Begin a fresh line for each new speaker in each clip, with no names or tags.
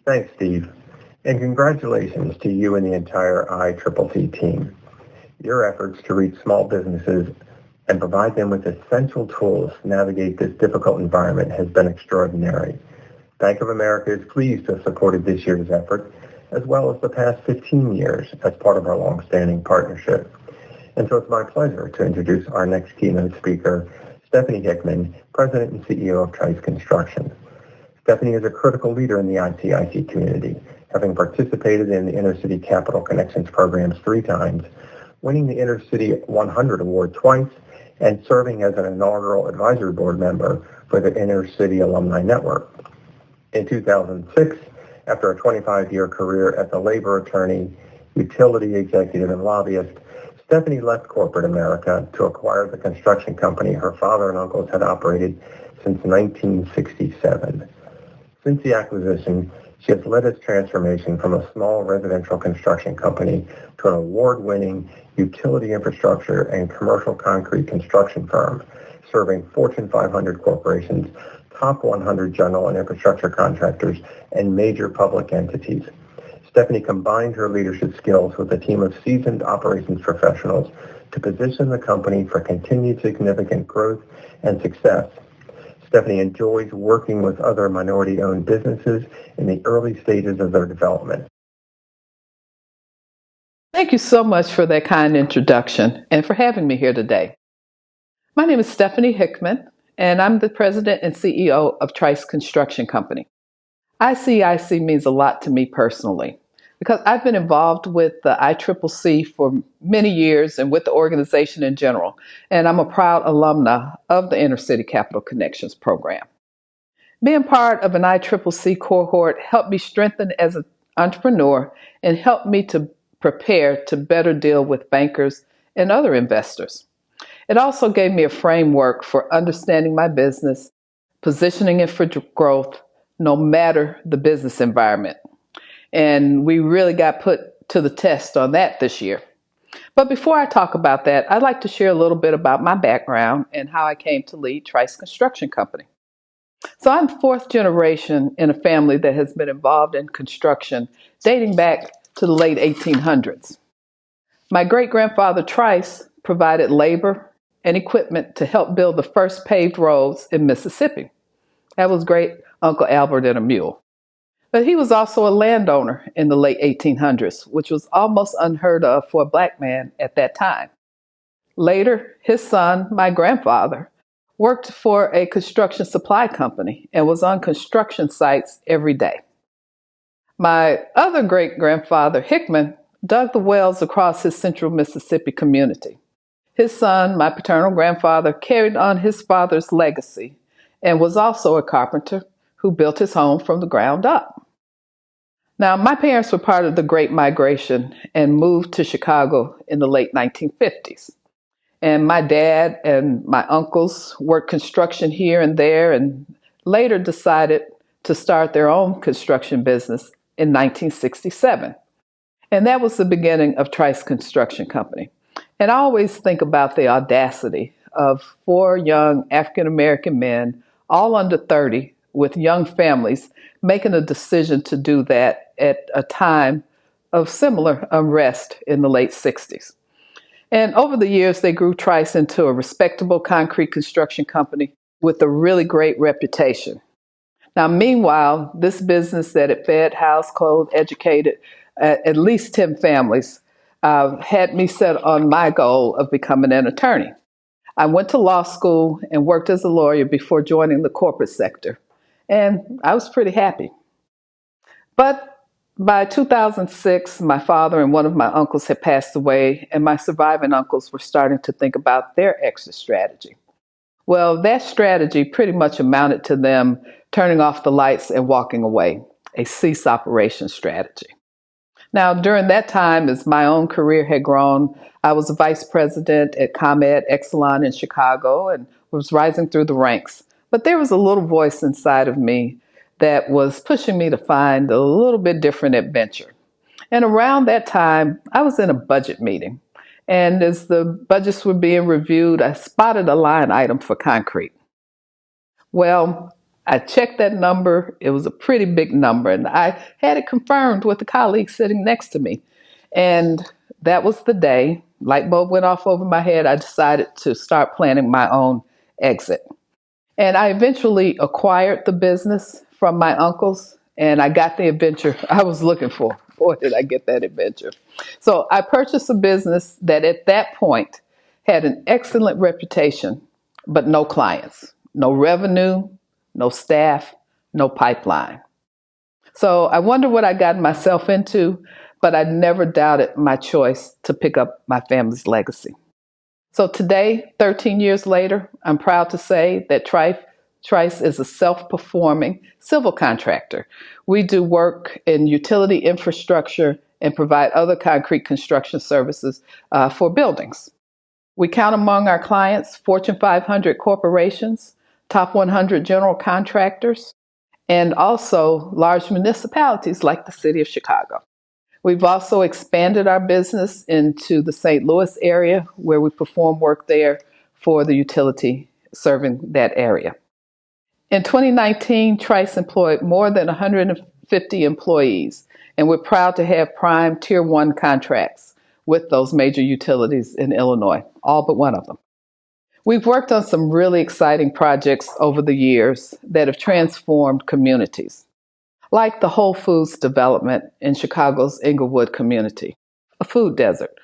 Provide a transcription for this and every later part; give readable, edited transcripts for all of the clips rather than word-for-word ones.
Thanks, Steve. And congratulations to you and the entire ICCC team. Your efforts to reach small businesses and provide them with essential tools to navigate this difficult environment has been extraordinary. Bank of America is pleased to have supported this year's effort, as well as the past 15 years as part of our long-standing partnership. And so it's my pleasure to introduce our next keynote speaker, Stephanie Hickman, President and CEO of Trice Construction. Stephanie is a critical leader in the ICIC community, having participated in the Inner City Capital Connections programs 3 times, winning the Inner City 100 Award twice, and serving as an inaugural advisory board member for the Inner City Alumni Network. In 2006, after a 25-year career as a labor attorney, utility executive, and lobbyist, Stephanie left corporate America to acquire the construction company her father and uncles had operated since 1967. Since the acquisition, she has led its transformation from a small residential construction company to an award-winning utility infrastructure and commercial concrete construction firm, serving Fortune 500 corporations, top 100 general and infrastructure contractors, and major public entities. Stephanie combined her leadership skills with a team of seasoned operations professionals to position the company for continued significant growth and success. Stephanie enjoys working with other minority-owned businesses in the early stages of their development.
Thank you so much for that kind introduction and for having me here today. My name is Stephanie Hickman, and I'm the President and CEO of Trice Construction Company. ICIC means a lot to me personally because I've been involved with the ICCC for many years and with the organization in general, and I'm a proud alumna of the Inner City Capital Connections program. Being part of an ICCC cohort helped me strengthen as an entrepreneur and helped me to prepare to better deal with bankers and other investors. It also gave me a framework for understanding my business, positioning it for growth, no matter the business environment. And we really got put to the test on that this year. But before I talk about that, I'd like to share a little bit about my background and how I came to lead Trice Construction Company. So I'm 4th generation in a family that has been involved in construction dating back to the late 1800s. My great-grandfather Trice provided labor and equipment to help build the first paved roads in Mississippi. That was great Uncle Albert and a mule. But he was also a landowner in the late 1800s, which was almost unheard of for a black man at that time. Later, his son, my grandfather, worked for a construction supply company and was on construction sites every day. My other great-grandfather, Hickman, dug the wells across his central Mississippi community. His son, my paternal grandfather, carried on his father's legacy and was also a carpenter who built his home from the ground up. Now, my parents were part of the Great Migration and moved to Chicago in the late 1950s. And my dad and my uncles worked construction here and there and later decided to start their own construction business in 1967. And that was the beginning of Trice Construction Company. And I always think about the audacity of 4 young African-American men, all under 30, with young families, making a decision to do that at a time of similar unrest in the late 60s. And over the years, they grew Trice into a respectable concrete construction company with a really great reputation. Now, meanwhile, this business that it fed, housed, clothed, educated at least 10 families had me set on my goal of becoming an attorney. I went to law school and worked as a lawyer before joining the corporate sector. And I was pretty happy. But by 2006, my father and one of my uncles had passed away, and my surviving uncles were starting to think about their exit strategy. Well, that strategy pretty much amounted to them turning off the lights and walking away, a cease operation strategy. Now, during that time, as my own career had grown, I was a vice president at ComEd Exelon in Chicago and was rising through the ranks. But there was a little voice inside of me that was pushing me to find a little bit different adventure. And around that time, I was in a budget meeting. And as the budgets were being reviewed, I spotted a line item for concrete. Well, I checked that number. It was a pretty big number, and I had it confirmed with the colleague sitting next to me. And that was the day, light bulb went off over my head. I decided to start planning my own exit. And I eventually acquired the business from my uncles, and I got the adventure I was looking for. Boy, did I get that adventure. So I purchased a business that at that point had an excellent reputation, but no clients, no revenue, no staff, no pipeline. So I wonder what I got myself into, but I never doubted my choice to pick up my family's legacy. So today, 13 years later, I'm proud to say that Trice is a self-performing civil contractor. We do work in utility infrastructure and provide other concrete construction services for buildings. We count among our clients Fortune 500 corporations, top 100 general contractors, and also large municipalities like the city of Chicago. We've also expanded our business into the St. Louis area, where we perform work there for the utility serving that area. In 2019, Trice employed more than 150 employees, and we're proud to have prime Tier 1 contracts with those major utilities in Illinois, all but one of them. We've worked on some really exciting projects over the years that have transformed communities, like the Whole Foods development in Chicago's Inglewood community, a food desert.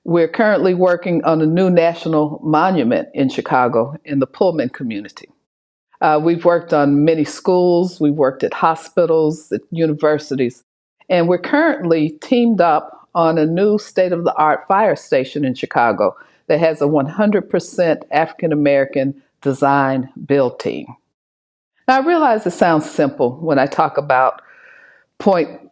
We're currently working on a new national monument in Chicago in the Pullman community. We've worked on many schools, we've worked at hospitals, at universities, and we're currently teamed up on a new state-of-the-art fire station in Chicago that has a 100% African American design build team. Now, I realize it sounds simple when I talk about point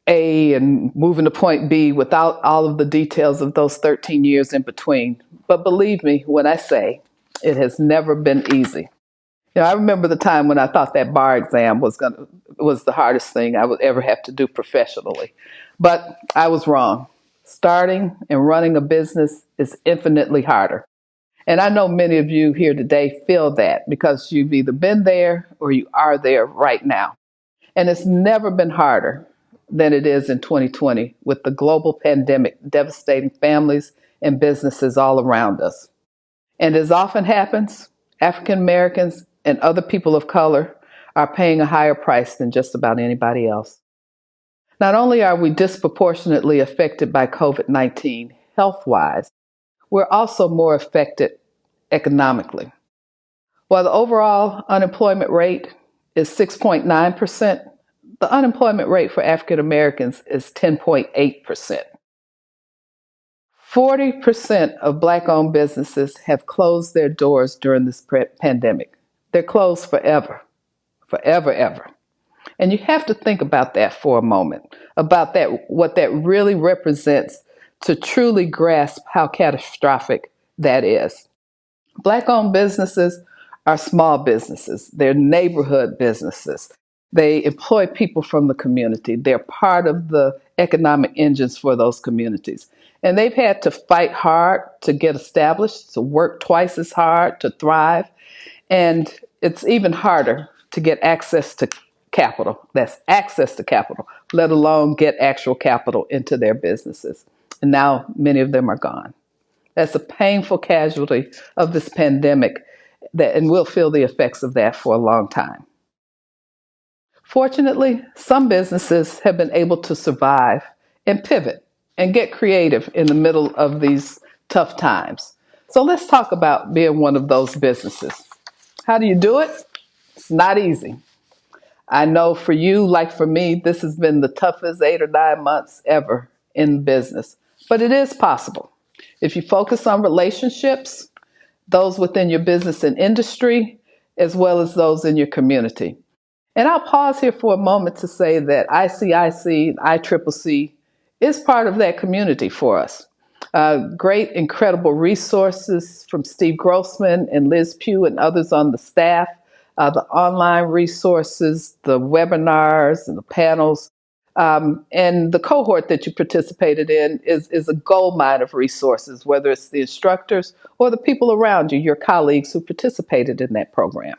A and moving to point B without all of the details of those 13 years in between. But believe me when I say it has never been easy. I remember the time when I thought that bar exam was the hardest thing I would ever have to do professionally. But I was wrong. Starting and running a business is infinitely harder. And I know many of you here today feel that because you've either been there or you are there right now. And it's never been harder than it is in 2020 with the global pandemic devastating families and businesses all around us. And as often happens, African Americans and other people of color are paying a higher price than just about anybody else. Not only are we disproportionately affected by COVID-19 health-wise, we're also more affected economically. While the overall unemployment rate is 6.9%, the unemployment rate for African Americans is 10.8%. 40% of Black-owned businesses have closed their doors during this pandemic. They're closed forever, forever, ever. And you have to think about that for a moment, about that, what that really represents to truly grasp how catastrophic that is. Black-owned businesses are small businesses. They're neighborhood businesses. They employ people from the community. They're part of the economic engines for those communities. And they've had to fight hard to get established, to work twice as hard to thrive. And it's even harder to get access to capital. That's access to capital, let alone get actual capital into their businesses. And now many of them are gone. That's a painful casualty of this pandemic, and we'll feel the effects of that for a long time. Fortunately, some businesses have been able to survive and pivot and get creative in the middle of these tough times. So let's talk about being one of those businesses. How do you do it? It's not easy. I know for you, like for me, this has been the toughest 8 or 9 months ever in business, but it is possible. If you focus on relationships, those within your business and industry, as well as those in your community. And I'll pause here for a moment to say that ICIC, ICCC is part of that community for us. Great, incredible resources from Steve Grossman and Liz Pugh and others on the staff, the online resources, the webinars and the panels, and the cohort that you participated in is a gold mine of resources, whether it's the instructors or the people around you, your colleagues who participated in that program.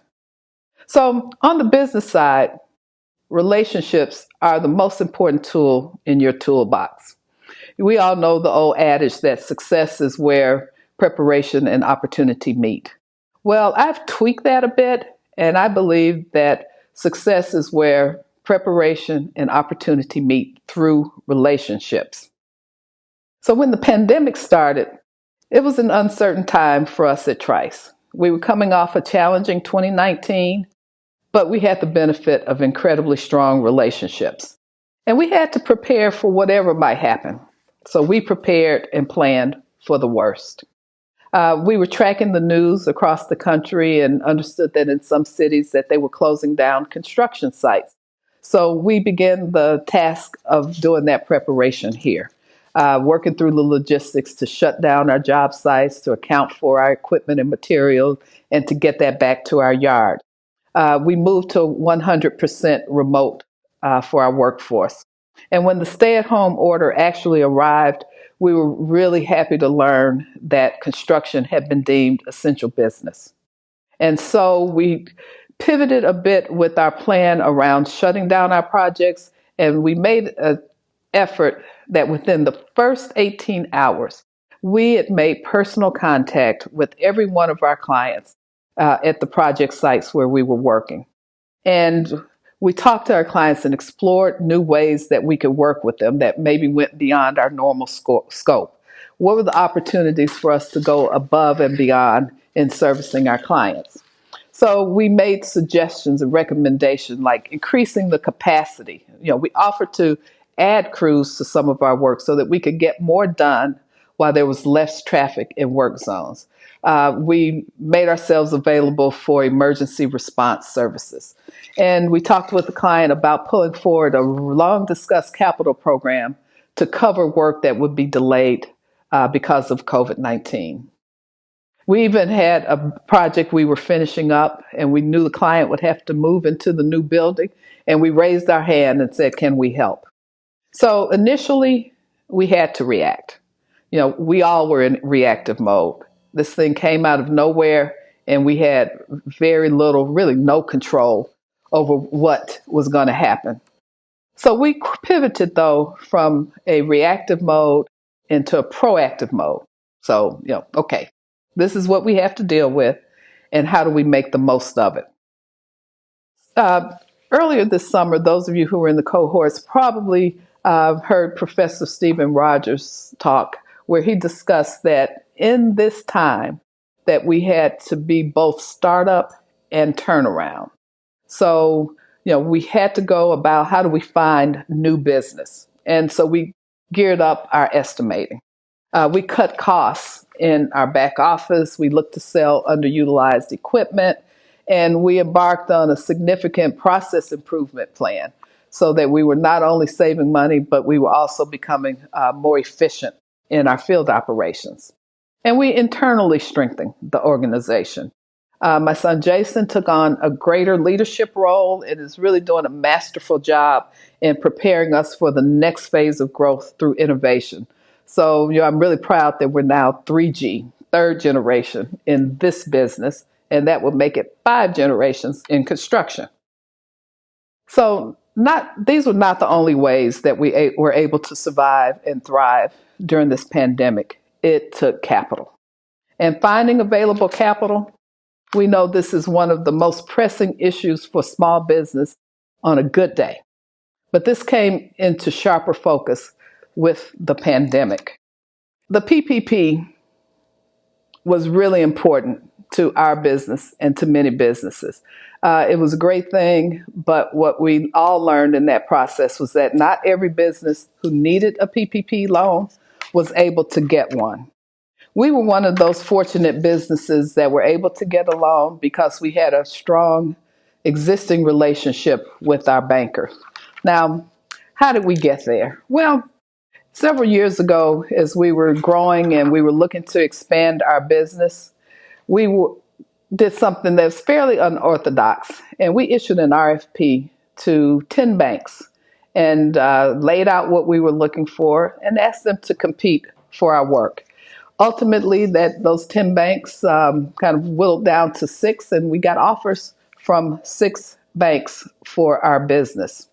So on the business side, relationships are the most important tool in your toolbox. We all know the old adage that success is where preparation and opportunity meet. Well, I've tweaked that a bit, and I believe that success is where preparation and opportunity meet through relationships. So when the pandemic started, it was an uncertain time for us at Trice. We were coming off a challenging 2019, but we had the benefit of incredibly strong relationships. And we had to prepare for whatever might happen. So we prepared and planned for the worst. We were tracking the news across the country and understood that in some cities that they were closing down construction sites. So we began the task of doing that preparation here, working through the logistics to shut down our job sites, to account for our equipment and materials, and to get that back to our yard. We moved to 100% remote for our workforce. And when the stay at home order actually arrived, we were really happy to learn that construction had been deemed essential business. And so we pivoted a bit with our plan around shutting down our projects, and we made an effort that within the first 18 hours, we had made personal contact with every one of our clients at the project sites where we were working. And we talked to our clients and explored new ways that we could work with them that maybe went beyond our normal scope. What were the opportunities for us to go above and beyond in servicing our clients? So we made suggestions and recommendations like increasing the capacity. We offered to add crews to some of our work so that we could get more done while there was less traffic in work zones. We made ourselves available for emergency response services. And we talked with the client about pulling forward a long discussed capital program to cover work that would be delayed because of COVID-19. We even had a project we were finishing up, and we knew the client would have to move into the new building, and we raised our hand and said, can we help? So initially, we had to react. We all were in reactive mode. This thing came out of nowhere, and we had very little, really no control over what was going to happen. So we pivoted, though, from a reactive mode into a proactive mode. So, okay, this is what we have to deal with, and how do we make the most of it? Earlier this summer, those of you who were in the cohorts probably heard Professor Stephen Rogers talk, where he discussed that in this time that we had to be both startup and turnaround. So, we had to go about how do we find new business. And so we geared up our estimating. We cut costs in our back office. We looked to sell underutilized equipment. And we embarked on a significant process improvement plan so that we were not only saving money, but we were also becoming more efficient in our field operations. And we internally strengthened the organization. My son Jason took on a greater leadership role and is really doing a masterful job in preparing us for the next phase of growth through innovation. So, I'm really proud that we're now 3G, third generation in this business, and that would make it 5 generations in construction. So these were not the only ways that we were able to survive and thrive during this pandemic. It took capital. And finding available capital, we know this is one of the most pressing issues for small business on a good day. But this came into sharper focus with the pandemic. The PPP was really important to our business and to many businesses. It was a great thing, but what we all learned in that process was that not every business who needed a PPP loan was able to get one. We were one of those fortunate businesses that were able to get a loan because we had a strong existing relationship with our banker. Now, how did we get there? Well, several years ago, as we were growing and we were looking to expand our business, we did something that's fairly unorthodox, and we issued an RFP to 10 banks and laid out what we were looking for and asked them to compete for our work. Ultimately, those 10 banks kind of whittled down to 6, and we got offers from 6 banks for our business.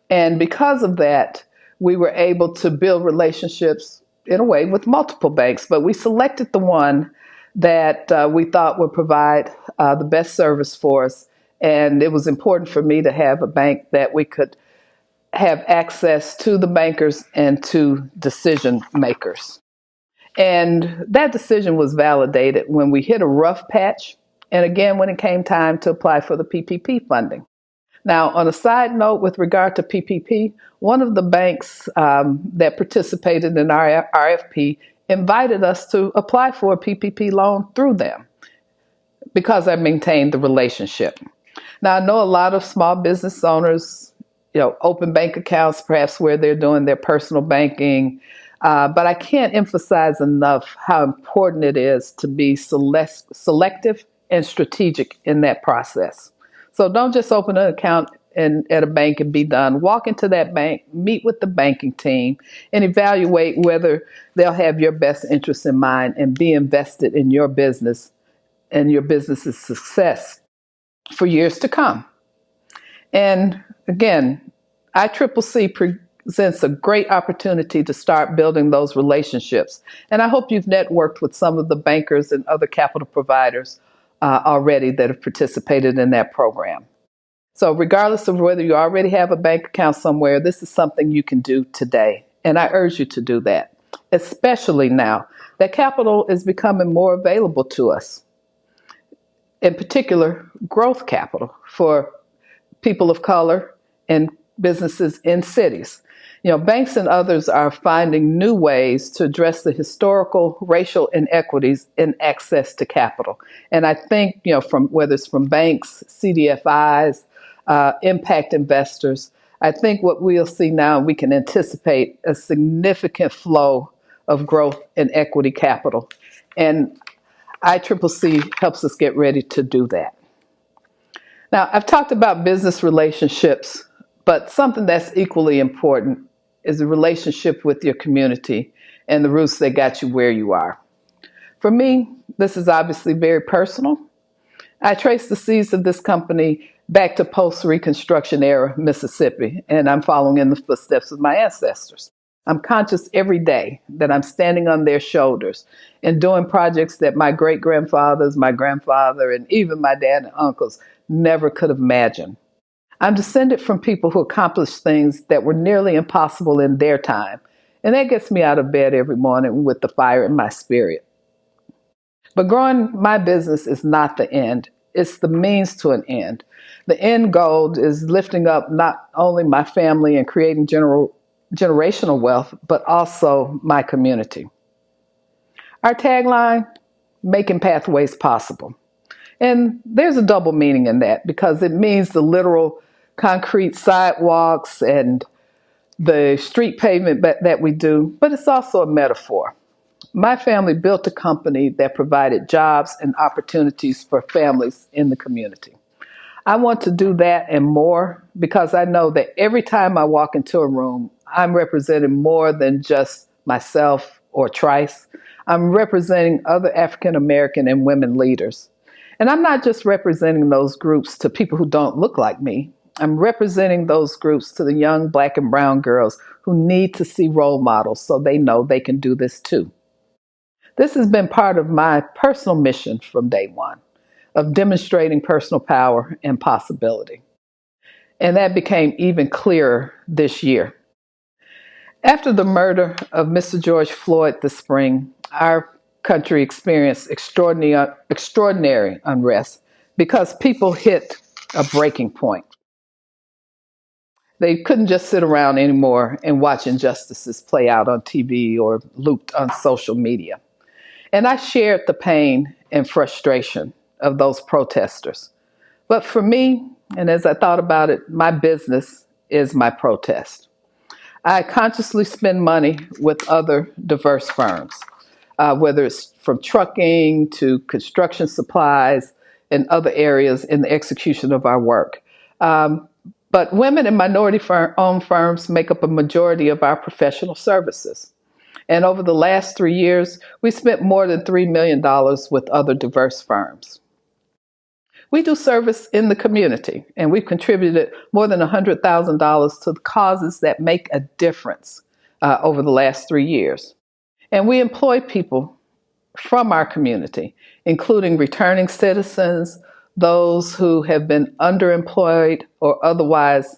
And because of that, we were able to build relationships in a way with multiple banks, but we selected the one that we thought would provide the best service for us. And it was important for me to have a bank that we could have access to the bankers and to decision makers. And that decision was validated when we hit a rough patch, and again when it came time to apply for the PPP funding. Now, on a side note with regard to PPP, one of the banks that participated in our RFP invited us to apply for a PPP loan through them because I maintained the relationship. Now, I know a lot of small business owners, open bank accounts, perhaps where they're doing their personal banking, but I can't emphasize enough how important it is to be selective and strategic in that process. So don't just open an account at a bank and be done. Walk into that bank, meet with the banking team, and evaluate whether they'll have your best interests in mind and be invested in your business and your business's success for years to come. And again, ICCC presents a great opportunity to start building those relationships. And I hope you've networked with some of the bankers and other capital providers already that have participated in that program. So regardless of whether you already have a bank account somewhere, this is something you can do today. And I urge you to do that, especially now that capital is becoming more available to us. In particular, growth capital for people of color and businesses in cities. Banks and others are finding new ways to address the historical racial inequities in access to capital. And I think, from whether it's from banks, CDFIs, impact investors, I think what we'll see now, we can anticipate a significant flow of growth and equity capital. And ICCC helps us get ready to do that. Now, I've talked about business relationships, but something that's equally important is the relationship with your community and the roots that got you where you are. For me, this is obviously very personal. I trace the seeds of this company back to post-Reconstruction era Mississippi, and I'm following in the footsteps of my ancestors. I'm conscious every day that I'm standing on their shoulders and doing projects that my great-grandfathers, my grandfather, and even my dad and uncles never could have imagined. I'm descended from people who accomplished things that were nearly impossible in their time, and that gets me out of bed every morning with the fire in my spirit. But growing my business is not the end. It's the means to an end. The end goal is lifting up not only my family and creating generational wealth, but also my community. Our tagline, making pathways possible. And there's a double meaning in that because it means the literal concrete sidewalks and the street pavement that we do, but it's also a metaphor. My family built a company that provided jobs and opportunities for families in the community. I want to do that and more because I know that every time I walk into a room, I'm representing more than just myself or Trice. I'm representing other African American and women leaders. And I'm not just representing those groups to people who don't look like me. I'm representing those groups to the young Black and brown girls who need to see role models so they know they can do this too. This has been part of my personal mission from day one, of demonstrating personal power and possibility. And that became even clearer this year. After the murder of Mr. George Floyd this spring, our country experienced extraordinary unrest because people hit a breaking point. They couldn't just sit around anymore and watch injustices play out on TV or looped on social media. And I shared the pain and frustration of those protesters. But for me, and as I thought about it, my business is my protest. I consciously spend money with other diverse firms, whether it's from trucking to construction supplies and other areas in the execution of our work. But women and minority-owned firms make up a majority of our professional services. And over the last 3 years, we spent more than $3 million with other diverse firms. We do service in the community, and we've contributed more than $100,000 to the causes that make a difference over the last 3 years. And we employ people from our community, including returning citizens, those who have been underemployed or otherwise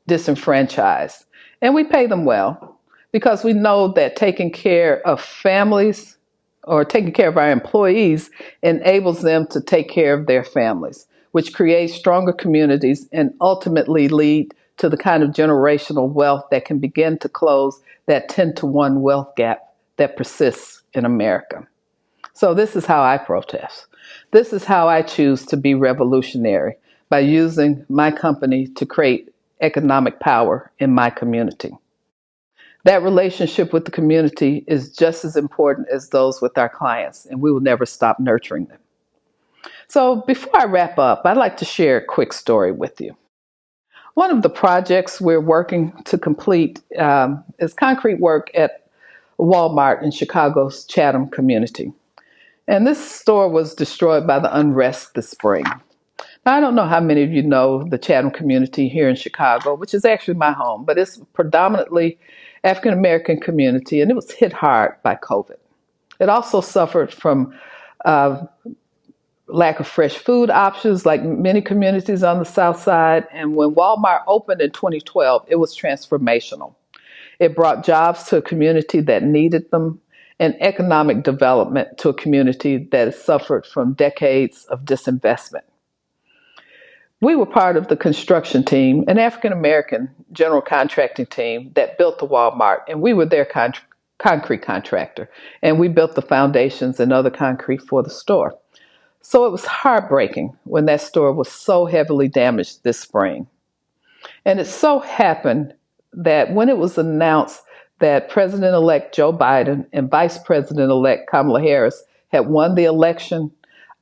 disenfranchised. And we pay them well because we know that taking care of families or taking care of our employees enables them to take care of their families, which creates stronger communities and ultimately lead to the kind of generational wealth that can begin to close that 10-to-1 wealth gap that persists in America. So this is how I protest. This is how I choose to be revolutionary, by using my company to create economic power in my community. That relationship with the community is just as important as those with our clients, and we will never stop nurturing them. So before I wrap up, I'd like to share a quick story with you. One of the projects we're working to complete is concrete work at Walmart in Chicago's Chatham community. And this store was destroyed by the unrest this spring. Now, I don't know how many of you know the Chatham community here in Chicago, which is actually my home, but it's predominantly African American community, and it was hit hard by COVID. It also suffered from lack of fresh food options, like many communities on the South Side. And when Walmart opened in 2012, it was transformational. It brought jobs to a community that needed them, and economic development to a community that has suffered from decades of disinvestment. We were part of the construction team, an African-American general contracting team that built the Walmart, and we were their concrete contractor, and we built the foundations and other concrete for the store. So it was heartbreaking when that store was so heavily damaged this spring. And it so happened that when it was announced that President-elect Joe Biden and Vice President-elect Kamala Harris had won the election,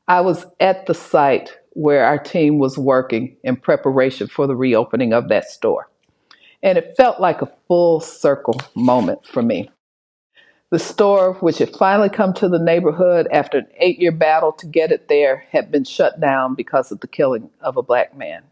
I was at the site where our team was working in preparation for the reopening of that store. And it felt like a full circle moment for me. The store, which had finally come to the neighborhood after an 8-year battle to get it there, had been shut down because of the killing of a Black man.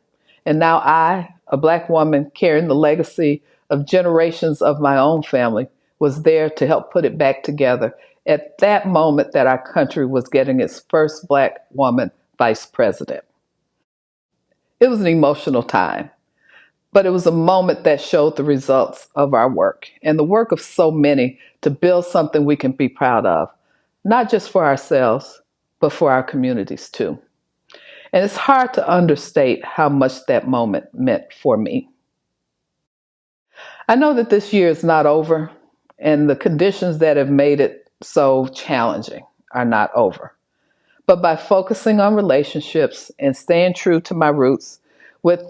And now I, a Black woman carrying the legacy of generations of my own family, was there to help put it back together at that moment that our country was getting its first Black woman vice president. It was an emotional time, but it was a moment that showed the results of our work and the work of so many to build something we can be proud of, not just for ourselves, but for our communities too. And it's hard to understate how much that moment meant for me. I know that this year is not over, and the conditions that have made it so challenging are not over. But by focusing on relationships and staying true to my roots with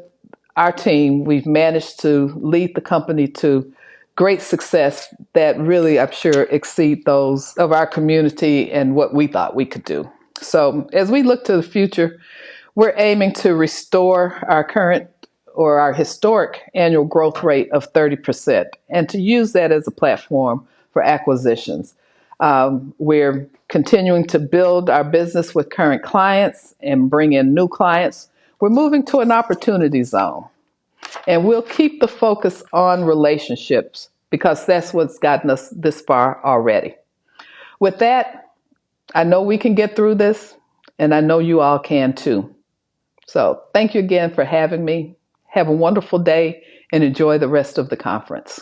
our team, we've managed to lead the company to great success that really, I'm sure, exceed those of our community and what we thought we could do. So as we look to the future, we're aiming to restore our current or our historic annual growth rate of 30% and to use that as a platform for acquisitions. We're continuing to build our business with current clients and bring in new clients. We're moving to an opportunity zone, and we'll keep the focus on relationships because that's what's gotten us this far already. With that, I know we can get through this, and I know you all can too. So thank you again for having me. Have a wonderful day and enjoy the rest of the conference.